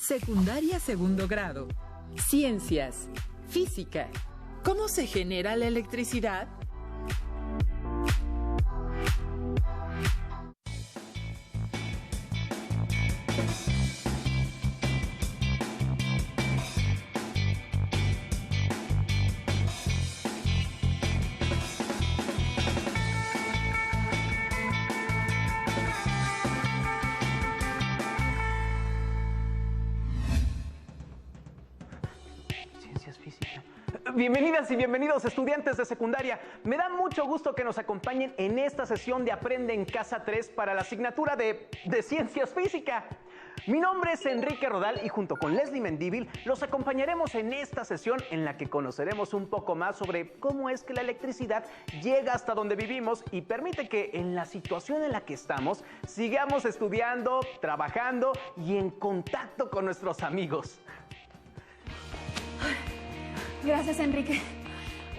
Secundaria segundo grado. Ciencias. Física. ¿Cómo se genera la electricidad? Bienvenidas y bienvenidos estudiantes de secundaria. Me da mucho gusto que nos acompañen en esta sesión de Aprende en Casa 3 para la asignatura de Ciencias Física. Mi nombre es Enrique Rodal y junto con Leslie Mendívil los acompañaremos en esta sesión en la que conoceremos un poco más sobre cómo es que la electricidad llega hasta donde vivimos y permite que en la situación en la que estamos sigamos estudiando, trabajando y en contacto con nuestros amigos. Gracias, Enrique.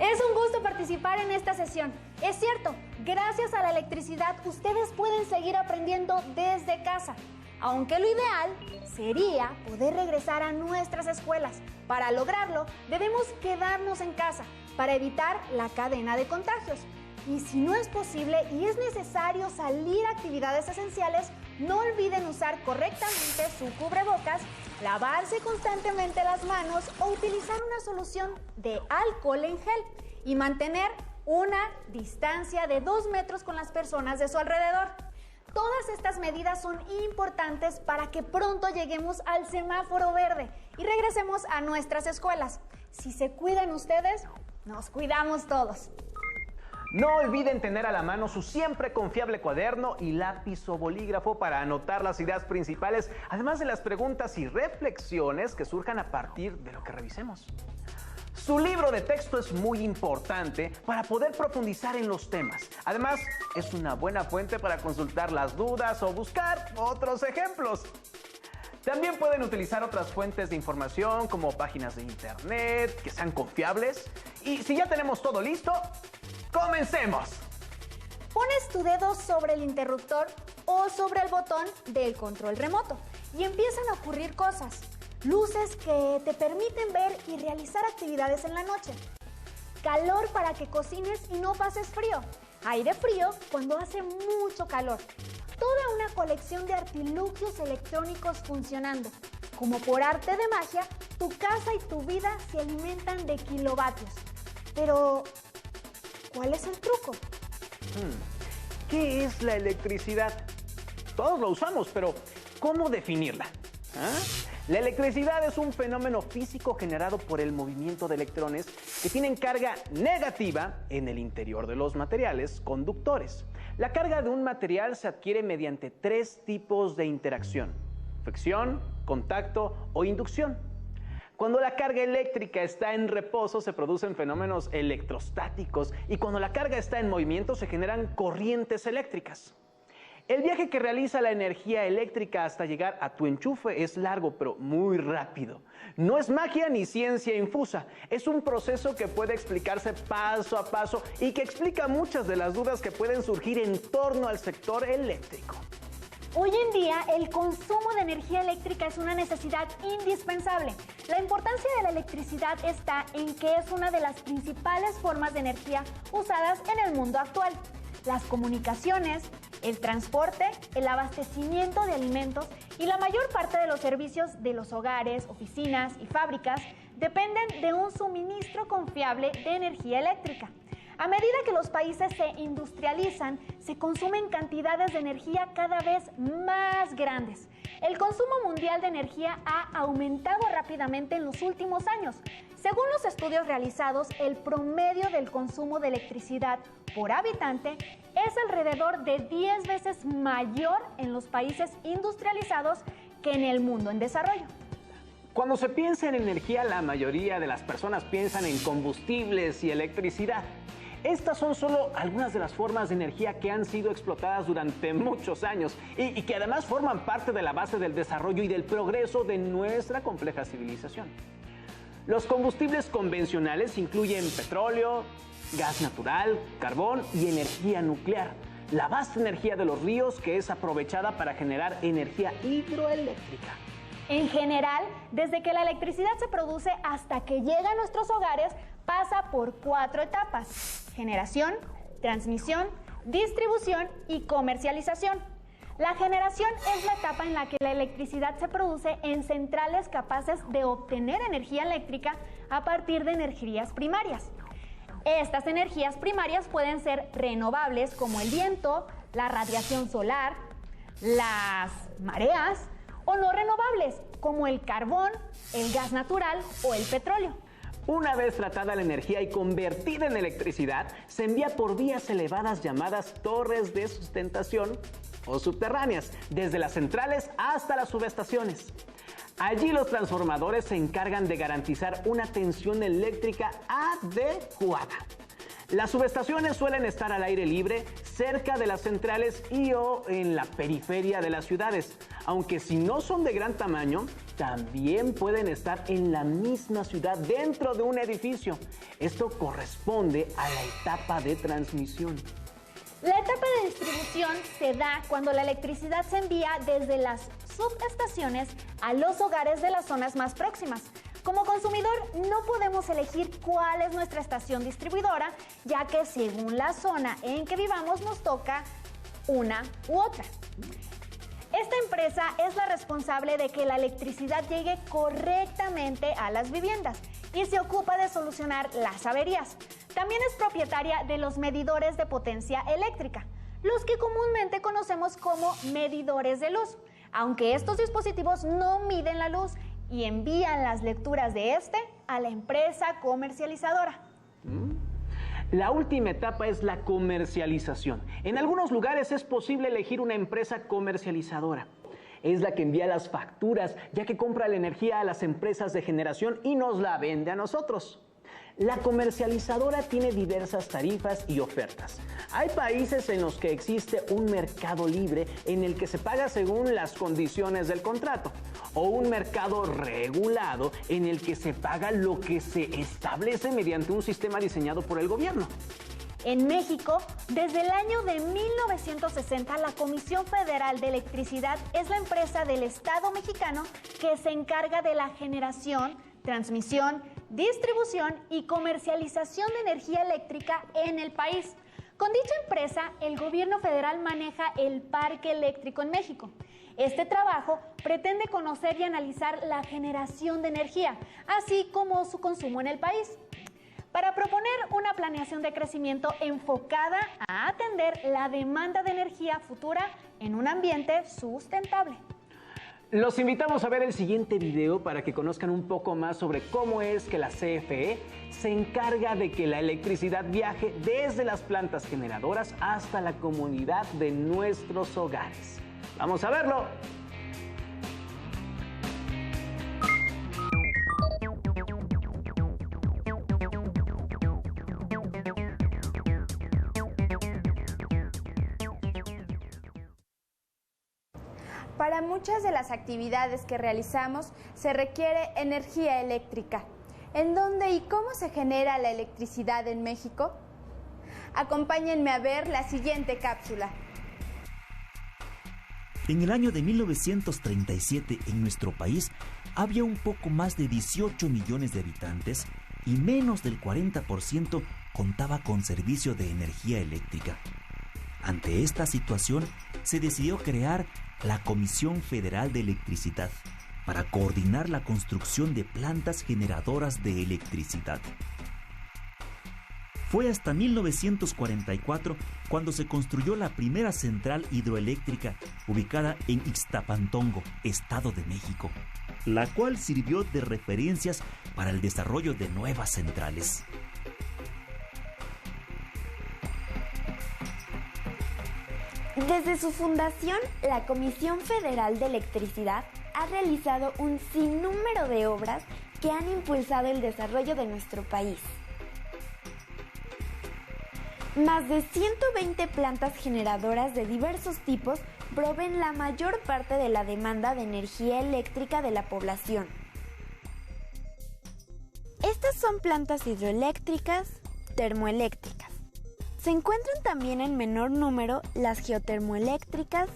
Es un gusto participar en esta sesión. Es cierto, gracias a la electricidad ustedes pueden seguir aprendiendo desde casa, aunque lo ideal sería poder regresar a nuestras escuelas. Para lograrlo, debemos quedarnos en casa para evitar la cadena de contagios. Y si no es posible y es necesario salir a actividades esenciales, no olviden usar correctamente su cubrebocas, lavarse constantemente las manos o utilizar una solución de alcohol en gel y mantener una distancia de 2 metros con las personas de su alrededor. Todas estas medidas son importantes para que pronto lleguemos al semáforo verde y regresemos a nuestras escuelas. Si se cuidan ustedes, nos cuidamos todos. No olviden tener a la mano su siempre confiable cuaderno y lápiz o bolígrafo para anotar las ideas principales, además de las preguntas y reflexiones que surjan a partir de lo que revisemos. Su libro de texto es muy importante para poder profundizar en los temas. Además, es una buena fuente para consultar las dudas o buscar otros ejemplos. También pueden utilizar otras fuentes de información como páginas de internet que sean confiables. Y si ya tenemos todo listo, ¡comencemos! Pones tu dedo sobre el interruptor o sobre el botón del control remoto y empiezan a ocurrir cosas. Luces que te permiten ver y realizar actividades en la noche. Calor para que cocines y no pases frío. Aire frío cuando hace mucho calor. Toda una colección de artilugios electrónicos funcionando. Como por arte de magia, tu casa y tu vida se alimentan de kilovatios. Pero ¿cuál es el truco? ¿Qué es la electricidad? Todos lo usamos, pero ¿cómo definirla? La electricidad es un fenómeno físico generado por el movimiento de electrones que tienen carga negativa en el interior de los materiales conductores. La carga de un material se adquiere mediante 3 tipos de interacción: fricción, contacto o inducción. Cuando la carga eléctrica está en reposo, se producen fenómenos electrostáticos y cuando la carga está en movimiento, se generan corrientes eléctricas. El viaje que realiza la energía eléctrica hasta llegar a tu enchufe es largo, pero muy rápido. No es magia ni ciencia infusa, es un proceso que puede explicarse paso a paso y que explica muchas de las dudas que pueden surgir en torno al sector eléctrico. Hoy en día, el consumo de energía eléctrica es una necesidad indispensable. La importancia de la electricidad está en que es una de las principales formas de energía usadas en el mundo actual. Las comunicaciones, el transporte, el abastecimiento de alimentos y la mayor parte de los servicios de los hogares, oficinas y fábricas dependen de un suministro confiable de energía eléctrica. A medida que los países se industrializan, se consumen cantidades de energía cada vez más grandes. El consumo mundial de energía ha aumentado rápidamente en los últimos años. Según los estudios realizados, el promedio del consumo de electricidad por habitante es alrededor de 10 veces mayor en los países industrializados que en el mundo en desarrollo. Cuando se piensa en energía, la mayoría de las personas piensan en combustibles y electricidad. Estas son solo algunas de las formas de energía que han sido explotadas durante muchos años y que además forman parte de la base del desarrollo y del progreso de nuestra compleja civilización. Los combustibles convencionales incluyen petróleo, gas natural, carbón y energía nuclear. La vasta energía de los ríos que es aprovechada para generar energía hidroeléctrica. En general, desde que la electricidad se produce hasta que llega a nuestros hogares, pasa por 4 etapas: generación, transmisión, distribución y comercialización. La generación es la etapa en la que la electricidad se produce en centrales capaces de obtener energía eléctrica a partir de energías primarias. Estas energías primarias pueden ser renovables como el viento, la radiación solar, las mareas, o no renovables como el carbón, el gas natural o el petróleo. Una vez tratada la energía y convertida en electricidad, se envía por vías elevadas llamadas torres de sustentación o subterráneas, desde las centrales hasta las subestaciones. Allí los transformadores se encargan de garantizar una tensión eléctrica adecuada. Las subestaciones suelen estar al aire libre, cerca de las centrales y o en la periferia de las ciudades, aunque si no son de gran tamaño, también pueden estar en la misma ciudad dentro de un edificio. Esto corresponde a la etapa de transmisión. La etapa de distribución se da cuando la electricidad se envía desde las subestaciones a los hogares de las zonas más próximas. Como consumidor, no podemos elegir cuál es nuestra estación distribuidora, ya que según la zona en que vivamos nos toca una u otra. Esta empresa es la responsable de que la electricidad llegue correctamente a las viviendas y se ocupa de solucionar las averías. También es propietaria de los medidores de potencia eléctrica, los que comúnmente conocemos como medidores de luz, aunque estos dispositivos no miden la luz y envían las lecturas de este a la empresa comercializadora. La última etapa es la comercialización. En algunos lugares es posible elegir una empresa comercializadora. Es la que envía las facturas, ya que compra la energía a las empresas de generación y nos la vende a nosotros. La comercializadora tiene diversas tarifas y ofertas. Hay países en los que existe un mercado libre en el que se paga según las condiciones del contrato, o un mercado regulado en el que se paga lo que se establece mediante un sistema diseñado por el gobierno. En México, desde el año de 1960, la Comisión Federal de Electricidad es la empresa del Estado mexicano que se encarga de la generación, transmisión, distribución y comercialización de energía eléctrica en el país. Con dicha empresa, el gobierno federal maneja el parque eléctrico en México. Este trabajo pretende conocer y analizar la generación de energía, así como su consumo en el país, para proponer una planeación de crecimiento enfocada a atender la demanda de energía futura en un ambiente sustentable. Los invitamos a ver el siguiente video para que conozcan un poco más sobre cómo es que la CFE se encarga de que la electricidad viaje desde las plantas generadoras hasta la comunidad de nuestros hogares. ¡Vamos a verlo! Para muchas de las actividades que realizamos se requiere energía eléctrica. ¿En dónde y cómo se genera la electricidad en México? Acompáñenme a ver la siguiente cápsula. En el año de 1937 en nuestro país había un poco más de 18 millones de habitantes y menos del 40% contaba con servicio de energía eléctrica. Ante esta situación se decidió crear la Comisión Federal de Electricidad para coordinar la construcción de plantas generadoras de electricidad. Fue hasta 1944 cuando se construyó la primera central hidroeléctrica ubicada en Ixtapantongo, Estado de México, la cual sirvió de referencias para el desarrollo de nuevas centrales. Desde su fundación, la Comisión Federal de Electricidad ha realizado un sinnúmero de obras que han impulsado el desarrollo de nuestro país. Más de 120 plantas generadoras de diversos tipos proveen la mayor parte de la demanda de energía eléctrica de la población. Estas son plantas hidroeléctricas, termoeléctricas. Se encuentran también en menor número las geotermoeléctricas,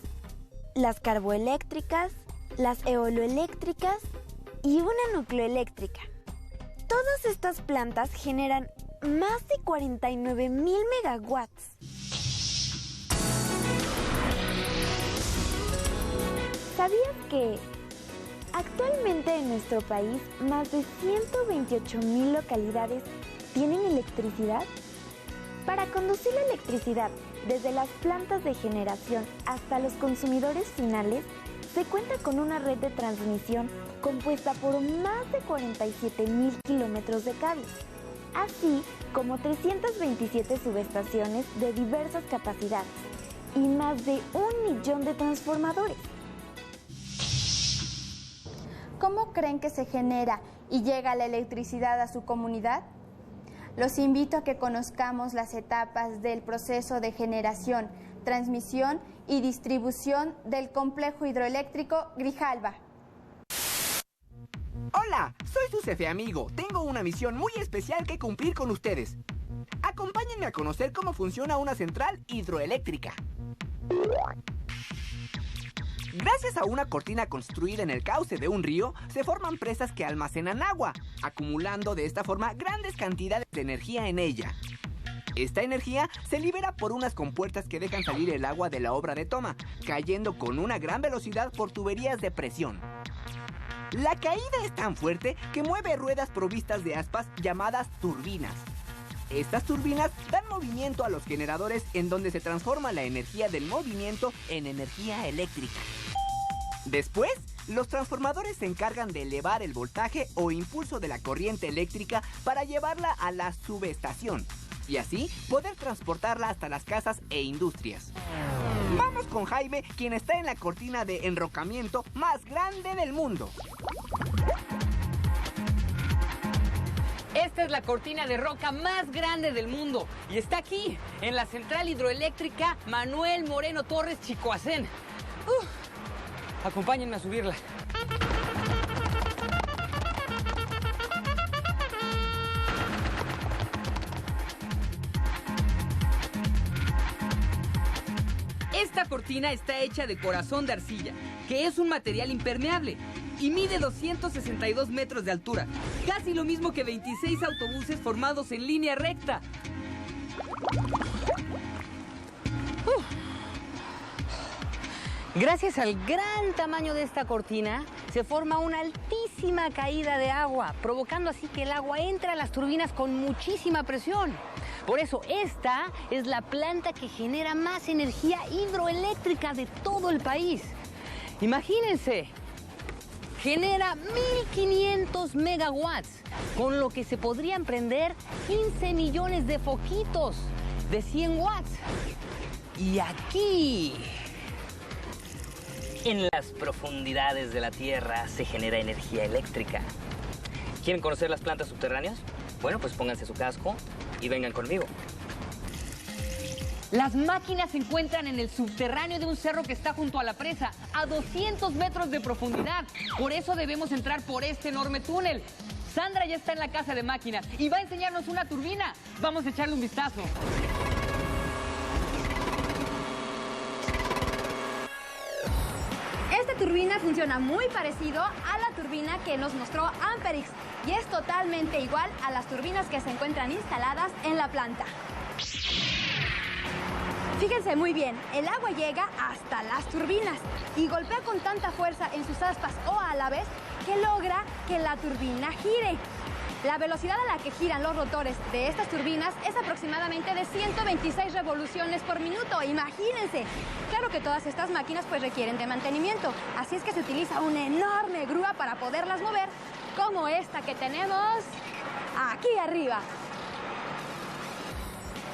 las carboeléctricas, las eoloeléctricas y una nucleoeléctrica. Todas estas plantas generan más de 49,000 megawatts. ¿Sabías que actualmente en nuestro país más de 128,000 localidades tienen electricidad? Para conducir la electricidad desde las plantas de generación hasta los consumidores finales, se cuenta con una red de transmisión compuesta por más de 47,000 kilómetros de cables, así como 327 subestaciones de diversas capacidades y más de 1,000,000 de transformadores. ¿Cómo creen que se genera y llega la electricidad a su comunidad? Los invito a que conozcamos las etapas del proceso de generación, transmisión y distribución del complejo hidroeléctrico Grijalba. Hola, soy su jefe amigo. Tengo una misión muy especial que cumplir con ustedes. Acompáñenme a conocer cómo funciona una central hidroeléctrica. Gracias a una cortina construida en el cauce de un río, se forman presas que almacenan agua, acumulando de esta forma grandes cantidades de energía en ella. Esta energía se libera por unas compuertas que dejan salir el agua de la obra de toma, cayendo con una gran velocidad por tuberías de presión. La caída es tan fuerte que mueve ruedas provistas de aspas llamadas turbinas. Estas turbinas dan movimiento a los generadores en donde se transforma la energía del movimiento en energía eléctrica. Después, los transformadores se encargan de elevar el voltaje o impulso de la corriente eléctrica para llevarla a la subestación y así poder transportarla hasta las casas e industrias. Vamos con Jaime, quien está en la cortina de enrocamiento más grande del mundo. Esta es la cortina de roca más grande del mundo y está aquí, en la central hidroeléctrica Manuel Moreno Torres Chicoacén. Acompáñenme a subirla. Esta cortina está hecha de corazón de arcilla, que es un material impermeable, y mide 262 metros de altura, casi lo mismo que 26 autobuses formados en línea recta. Gracias al gran tamaño de esta cortina, se forma una altísima caída de agua, provocando así que el agua entre a las turbinas con muchísima presión. Por eso, esta es la planta que genera más energía hidroeléctrica de todo el país. Imagínense, genera 1,500 megawatts, con lo que se podrían prender 15 millones de foquitos de 100 watts. Y aquí, en las profundidades de la Tierra, se genera energía eléctrica. ¿Quieren conocer las plantas subterráneas? Bueno, pues pónganse su casco y vengan conmigo. Las máquinas se encuentran en el subterráneo de un cerro que está junto a la presa, a 200 metros de profundidad. Por eso debemos entrar por este enorme túnel. Sandra ya está en la casa de máquinas y va a enseñarnos una turbina. Vamos a echarle un vistazo. Esta turbina funciona muy parecido a la turbina que nos mostró Amperix y es totalmente igual a las turbinas que se encuentran instaladas en la planta. Fíjense muy bien, el agua llega hasta las turbinas y golpea con tanta fuerza en sus aspas o alaves que logra que la turbina gire. La velocidad a la que giran los rotores de estas turbinas es aproximadamente de 126 revoluciones por minuto. Imagínense. Claro que todas estas máquinas pues requieren de mantenimiento, así es que se utiliza una enorme grúa para poderlas mover, como esta que tenemos aquí arriba.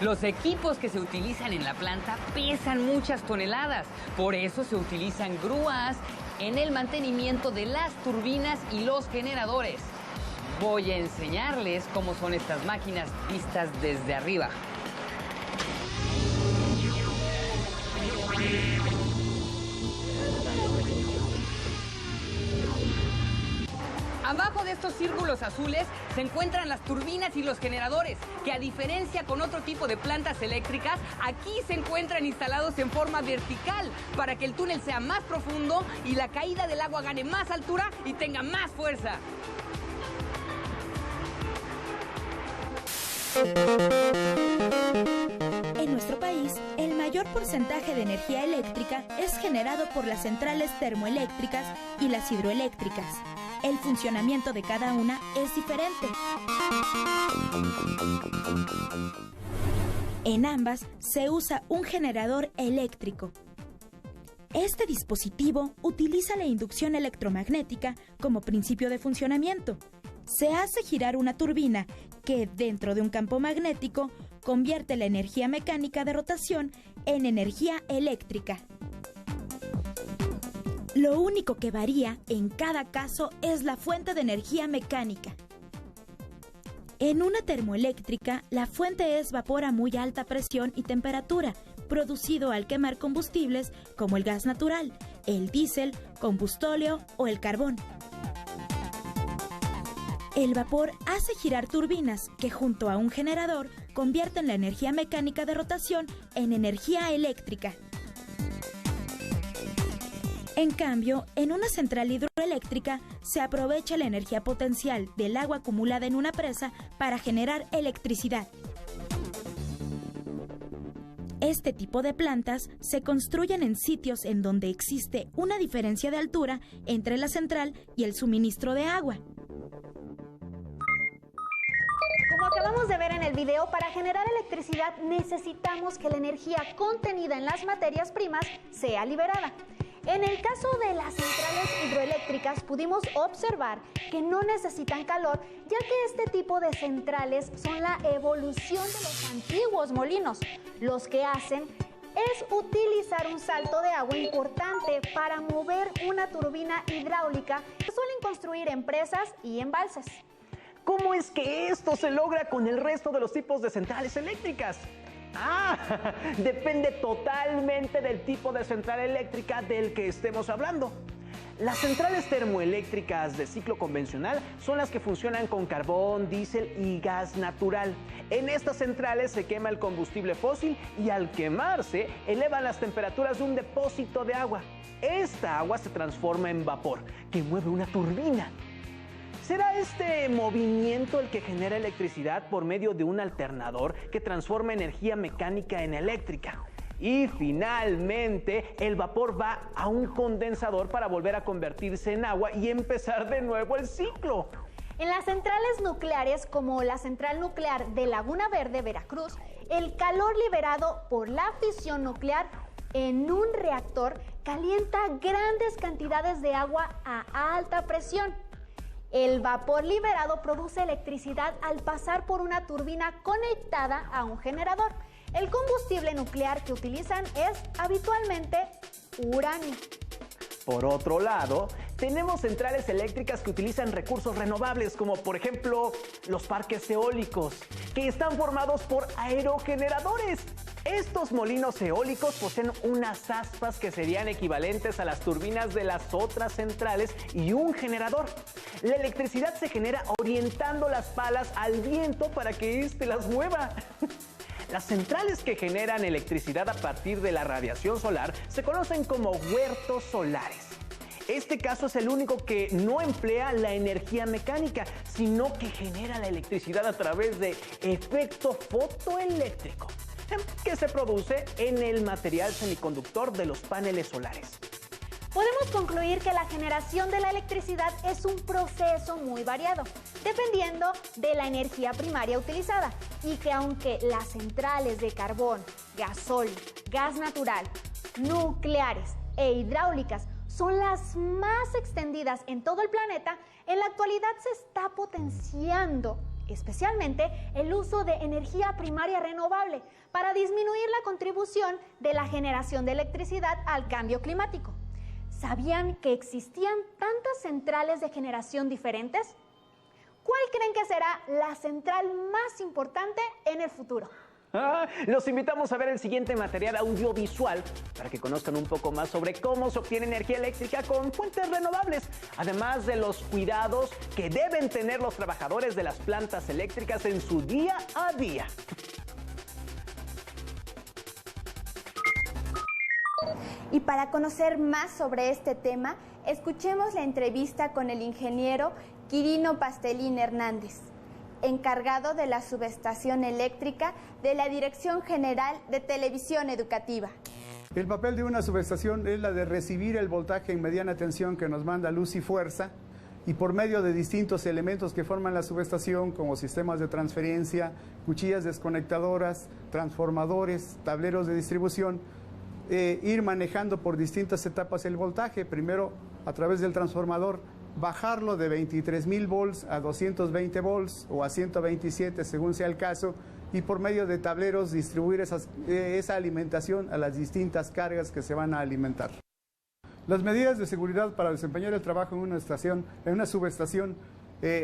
Los equipos que se utilizan en la planta pesan muchas toneladas, por eso se utilizan grúas en el mantenimiento de las turbinas y los generadores. Voy a enseñarles cómo son estas máquinas vistas desde arriba. Abajo de estos círculos azules se encuentran las turbinas y los generadores, que a diferencia con otro tipo de plantas eléctricas, aquí se encuentran instalados en forma vertical para que el túnel sea más profundo y la caída del agua gane más altura y tenga más fuerza. En nuestro país, el mayor porcentaje de energía eléctrica es generado por las centrales termoeléctricas y las hidroeléctricas. El funcionamiento de cada una es diferente. En ambas se usa un generador eléctrico. Este dispositivo utiliza la inducción electromagnética como principio de funcionamiento. Se hace girar una turbina que, dentro de un campo magnético, convierte la energía mecánica de rotación en energía eléctrica. Lo único que varía en cada caso es la fuente de energía mecánica. En una termoeléctrica, la fuente es vapor a muy alta presión y temperatura, producido al quemar combustibles como el gas natural, el diésel, combustóleo o el carbón. El vapor hace girar turbinas que, junto a un generador, convierten la energía mecánica de rotación en energía eléctrica. En cambio, en una central hidroeléctrica se aprovecha la energía potencial del agua acumulada en una presa para generar electricidad. Este tipo de plantas se construyen en sitios en donde existe una diferencia de altura entre la central y el suministro de agua. Como acabamos de ver en el video, para generar electricidad necesitamos que la energía contenida en las materias primas sea liberada. En el caso de las centrales hidroeléctricas pudimos observar que no necesitan calor, ya que este tipo de centrales son la evolución de los antiguos molinos. Los que hacen es utilizar un salto de agua importante para mover una turbina hidráulica que suelen construir en presas y embalses. ¿Cómo es que esto se logra con el resto de los tipos de centrales eléctricas? Depende totalmente del tipo de central eléctrica del que estemos hablando. Las centrales termoeléctricas de ciclo convencional son las que funcionan con carbón, diésel y gas natural. En estas centrales se quema el combustible fósil y al quemarse elevan las temperaturas de un depósito de agua. Esta agua se transforma en vapor, que mueve una turbina. ¿Será este movimiento el que genera electricidad por medio de un alternador que transforma energía mecánica en eléctrica? Y finalmente, el vapor va a un condensador para volver a convertirse en agua y empezar de nuevo el ciclo. En las centrales nucleares, como la central nuclear de Laguna Verde, Veracruz, el calor liberado por la fisión nuclear en un reactor calienta grandes cantidades de agua a alta presión. El vapor liberado produce electricidad al pasar por una turbina conectada a un generador. El combustible nuclear que utilizan es habitualmente uranio. Por otro lado, tenemos centrales eléctricas que utilizan recursos renovables, como por ejemplo los parques eólicos, que están formados por aerogeneradores. Estos molinos eólicos poseen unas aspas que serían equivalentes a las turbinas de las otras centrales y un generador. La electricidad se genera orientando las palas al viento para que éste las mueva. Las centrales que generan electricidad a partir de la radiación solar se conocen como huertos solares. Este caso es el único que no emplea la energía mecánica, sino que genera la electricidad a través de efecto fotoeléctrico, que se produce en el material semiconductor de los paneles solares. Podemos concluir que la generación de la electricidad es un proceso muy variado, dependiendo de la energía primaria utilizada, y que aunque las centrales de carbón, gasóleo, gas natural, nucleares e hidráulicas son las más extendidas en todo el planeta, en la actualidad se está potenciando especialmente el uso de energía primaria renovable para disminuir la contribución de la generación de electricidad al cambio climático. ¿Sabían que existían tantas centrales de generación diferentes? ¿Cuál creen que será la central más importante en el futuro? Los invitamos a ver el siguiente material audiovisual para que conozcan un poco más sobre cómo se obtiene energía eléctrica con fuentes renovables, además de los cuidados que deben tener los trabajadores de las plantas eléctricas en su día a día. Y para conocer más sobre este tema, escuchemos la entrevista con el ingeniero Quirino Pastelín Hernández, encargado de la subestación eléctrica de la Dirección General de Televisión Educativa. El papel de una subestación es la de recibir el voltaje en mediana tensión que nos manda luz y fuerza, y por medio de distintos elementos que forman la subestación, como sistemas de transferencia, cuchillas desconectadoras, transformadores, tableros de distribución, ir manejando por distintas etapas el voltaje. Primero, a través del transformador, bajarlo de 23,000 volts a 220 volts o a 127 según sea el caso, y por medio de tableros distribuir esa alimentación a las distintas cargas que se van a alimentar. Las medidas de seguridad para desempeñar el trabajo en una subestación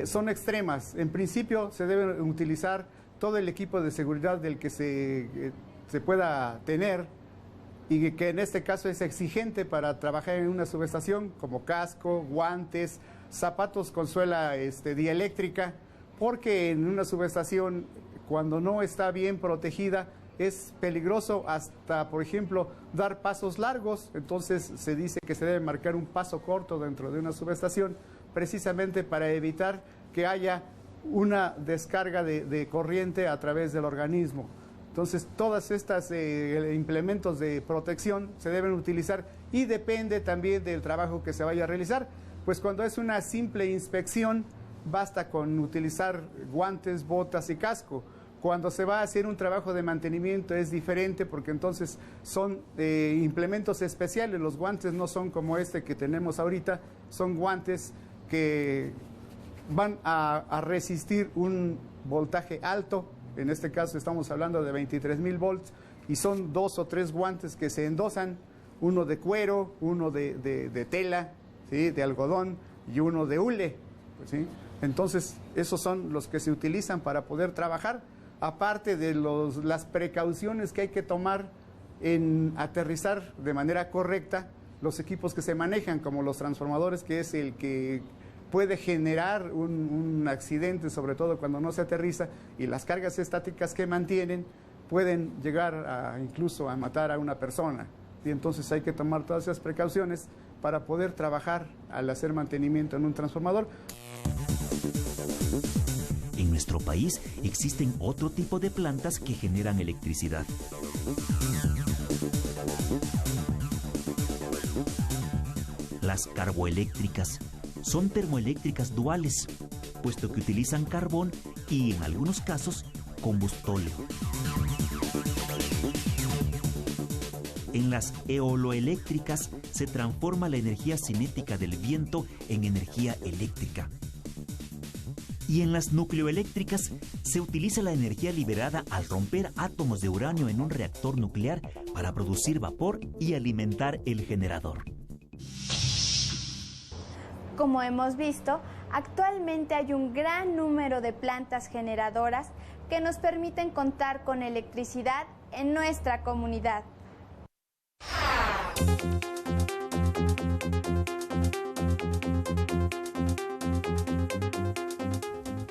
son extremas. En principio se debe utilizar todo el equipo de seguridad del que se pueda tener, y que en este caso es exigente para trabajar en una subestación, como casco, guantes, zapatos con suela dieléctrica, porque en una subestación, cuando no está bien protegida, es peligroso hasta, por ejemplo, dar pasos largos. Entonces se dice que se debe marcar un paso corto dentro de una subestación, precisamente para evitar que haya una descarga de corriente a través del organismo. Entonces, todas estas implementos de protección se deben utilizar, y depende también del trabajo que se vaya a realizar. Pues cuando es una simple inspección, basta con utilizar guantes, botas y casco. Cuando se va a hacer un trabajo de mantenimiento es diferente, porque entonces son implementos especiales. Los guantes no son como este que tenemos ahorita, son guantes que van a resistir un voltaje alto. En este caso estamos hablando de 23,000 volts, y son 2 o 3 guantes que se endosan, uno de cuero, uno de tela, ¿sí?, de algodón, y uno de hule, ¿sí? Entonces esos son los que se utilizan para poder trabajar, aparte de las precauciones que hay que tomar en aterrizar de manera correcta los equipos que se manejan, como los transformadores, que es el que puede generar un accidente, sobre todo cuando no se aterriza, y las cargas estáticas que mantienen pueden llegar incluso a matar a una persona. Y entonces hay que tomar todas esas precauciones para poder trabajar al hacer mantenimiento en un transformador. En nuestro país existen otro tipo de plantas que generan electricidad. Las carboeléctricas son termoeléctricas duales, puesto que utilizan carbón y, en algunos casos, combustóleo. En las eoloeléctricas se transforma la energía cinética del viento en energía eléctrica. Y en las nucleoeléctricas se utiliza la energía liberada al romper átomos de uranio en un reactor nuclear para producir vapor y alimentar el generador. Como hemos visto, actualmente hay un gran número de plantas generadoras que nos permiten contar con electricidad en nuestra comunidad.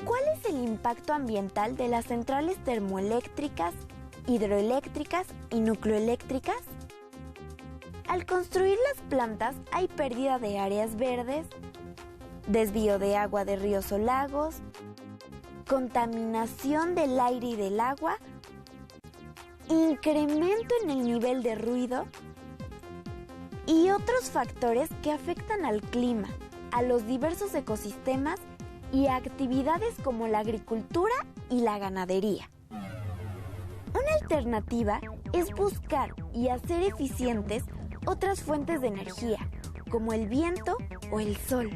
¿Cuál es el impacto ambiental de las centrales termoeléctricas, hidroeléctricas y nucleoeléctricas? Al construir las plantas hay pérdida de áreas verdes, desvío de agua de ríos o lagos, contaminación del aire y del agua, incremento en el nivel de ruido y otros factores que afectan al clima, a los diversos ecosistemas y a actividades como la agricultura y la ganadería. Una alternativa es buscar y hacer eficientes otras fuentes de energía, como el viento o el sol.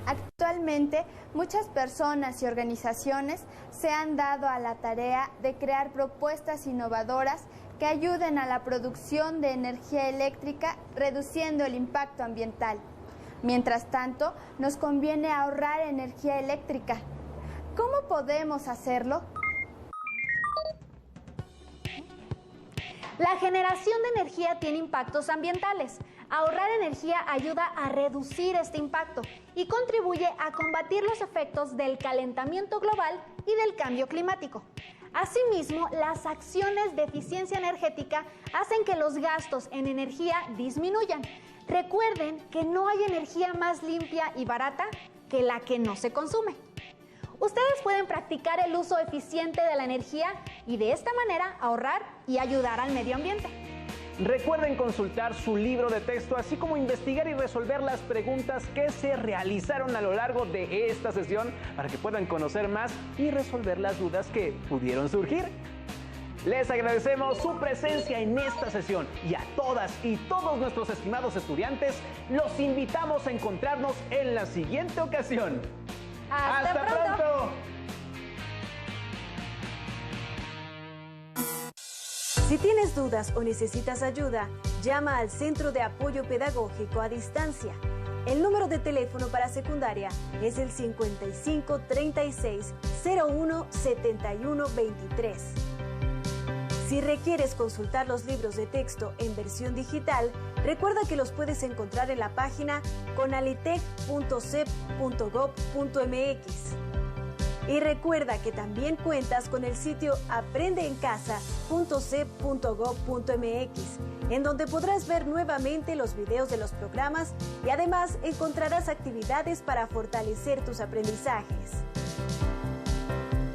Actualmente, muchas personas y organizaciones se han dado a la tarea de crear propuestas innovadoras que ayuden a la producción de energía eléctrica, reduciendo el impacto ambiental. Mientras tanto, nos conviene ahorrar energía eléctrica. ¿Cómo podemos hacerlo? La generación de energía tiene impactos ambientales. Ahorrar energía ayuda a reducir este impacto y contribuye a combatir los efectos del calentamiento global y del cambio climático. Asimismo, las acciones de eficiencia energética hacen que los gastos en energía disminuyan. Recuerden que no hay energía más limpia y barata que la que no se consume. Ustedes pueden practicar el uso eficiente de la energía y de esta manera ahorrar y ayudar al medio ambiente. Recuerden consultar su libro de texto, así como investigar y resolver las preguntas que se realizaron a lo largo de esta sesión para que puedan conocer más y resolver las dudas que pudieron surgir. Les agradecemos su presencia en esta sesión y a todas y todos nuestros estimados estudiantes los invitamos a encontrarnos en la siguiente ocasión. ¡Hasta pronto! Si tienes dudas o necesitas ayuda, llama al Centro de Apoyo Pedagógico a Distancia. El número de teléfono para secundaria es el 55 36 01 71 23. Si requieres consultar los libros de texto en versión digital, recuerda que los puedes encontrar en la página conalitec.cep.gov.mx. Y recuerda que también cuentas con el sitio aprendeencasa.cep.gov.mx, en donde podrás ver nuevamente los videos de los programas y además encontrarás actividades para fortalecer tus aprendizajes.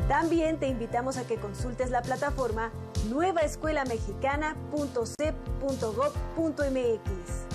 También te invitamos a que consultes la plataforma nuevaescuelamexicana.cep.gov.mx.